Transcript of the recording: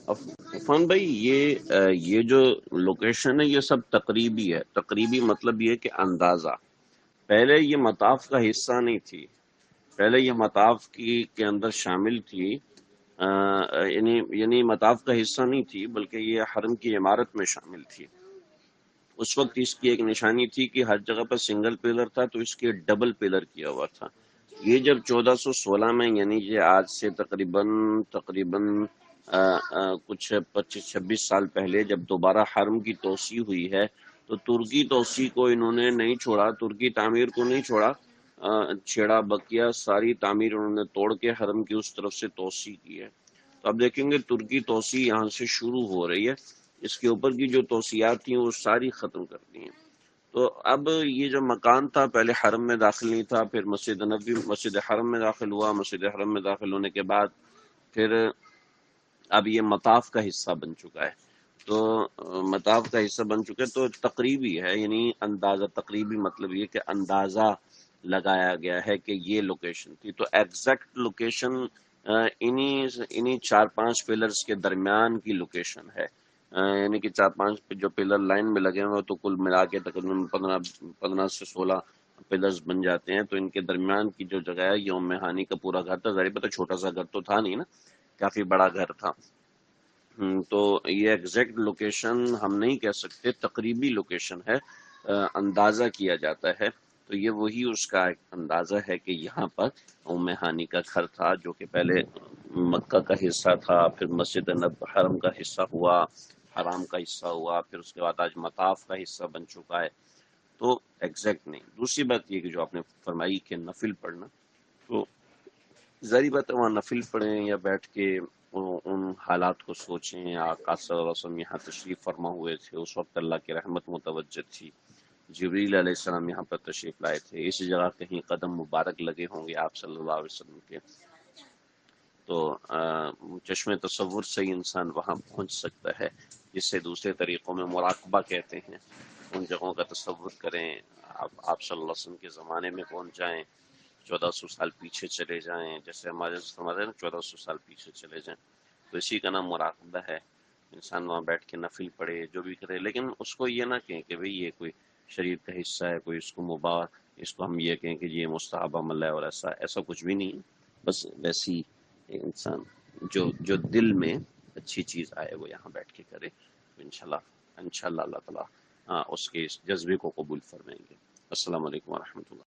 عفان بھائی، یہ جو لوکیشن ہے یہ سب تقریبی ہے. تقریبی مطلب یہ کہ اندازہ. پہلے یہ مطاف کا حصہ نہیں تھی. پہلے یہ مطاف کے اندر شامل تھی. یعنی مطاف کا حصہ نہیں تھی، بلکہ یہ حرم کی عمارت میں شامل تھی. اس وقت اس کی ایک نشانی تھی کہ ہر جگہ پر سنگل پلر تھا، تو اس کے ڈبل پلر کیا ہوا تھا. یہ جب 1416 میں، یعنی یہ آج سے تقریباً کچھ 25-26 سال پہلے جب دوبارہ حرم کی توسیع ہوئی ہے، تو ترکی توسیع کو انہوں نے نہیں چھوڑا، ترکی تعمیر کو نہیں چھیڑا، بقیہ ساری تعمیر انہوں نے توڑ کے حرم کی اس طرف سے توسیع کی ہے. تو اب دیکھیں گے ترکی توسیع یہاں سے شروع ہو رہی ہے. اس کے اوپر کی جو توسیعات تھیں وہ ساری ختم کر دی ہیں. تو اب یہ جو مکان تھا، پہلے حرم میں داخل نہیں تھا، پھر مسجد حرم میں داخل ہوا. مسجد حرم میں داخل ہونے کے بعد پھر اب یہ مطاف کا حصہ بن چکا ہے. تو مطاف کا حصہ بن چکا ہے تو تقریبی ہے، یعنی اندازہ. تقریبی مطلب یہ کہ اندازہ لگایا گیا ہے کہ یہ لوکیشن تھی. تو ایگزیکٹ لوکیشن انہی 4-5 پلرز کے درمیان کی لوکیشن ہے. یعنی کہ 4-5 جو پلر لائن میں لگے ہوئے تو کل ملا کے تقریباً 15 سے 16 پلرز بن جاتے ہیں. تو ان کے درمیان کی جو جگہ ہے، یہ ام ہانی کا پورا گھر تھا. ظاہر پتہ چھوٹا سا گھر تو تھا نہیں نا، کافی بڑا گھر تھا. تو یہ ایگزیکٹ لوکیشن ہم نہیں کہہ سکتے، تقریبی لوکیشن ہے، اندازہ کیا جاتا ہے. تو یہ وہی اس کا ایک اندازہ ہے کہ یہاں پر ام ہانی کا گھر تھا، جو کہ پہلے مکہ کا حصہ تھا، پھر مسجد حرم کا حصہ ہوا، حرام کا حصہ ہوا، پھر اس کے بعد آج مطاف کا حصہ بن چکا ہے. تو ایگزیکٹ نہیں. دوسری بات یہ کہ جو آپ نے فرمائی کہ نفل پڑھنا، تو ظاہری بات ہے وہاں نفل پڑھیں یا بیٹھ کے ان حالات کو سوچیں. آقا صلی اللہ علیہ وسلم یہاں تشریف فرما ہوئے تھے، اس وقت اللہ کی رحمت متوجہ تھی، جبریل علیہ السلام یہاں پر تشریف لائے تھے، اس جگہ کہیں قدم مبارک لگے ہوں گے آپ صلی اللہ علیہ وسلم کے. تو چشم تصور سے ہی انسان وہاں پہنچ سکتا ہے، جسے دوسرے طریقوں میں مراقبہ کہتے ہیں. ان جگہوں کا تصور کریں، آپ صلی اللہ علیہ وسلم کے زمانے میں پہنچ جائیں، 1400 سال پیچھے چلے جائیں، جیسے ہمارے 1400 سال پیچھے چلے جائیں. تو اسی کا نام مراقبہ ہے. انسان وہاں بیٹھ کے نفل پڑھے، جو بھی کرے، لیکن اس کو یہ نہ کہیں کہ بھئی یہ کوئی شریعت کا حصہ ہے، کوئی اس کو مباح، اس کو ہم یہ کہیں کہ یہ مستحب عمل ہے، اور ایسا کچھ بھی نہیں. بس ویسی انسان جو دل میں اچھی چیز آئے وہ یہاں بیٹھ کے کرے. انشاءاللہ اللہ تعالیٰ اس کے اس جذبے کو قبول فرمائیں گے. السلام علیکم ورحمۃ اللہ.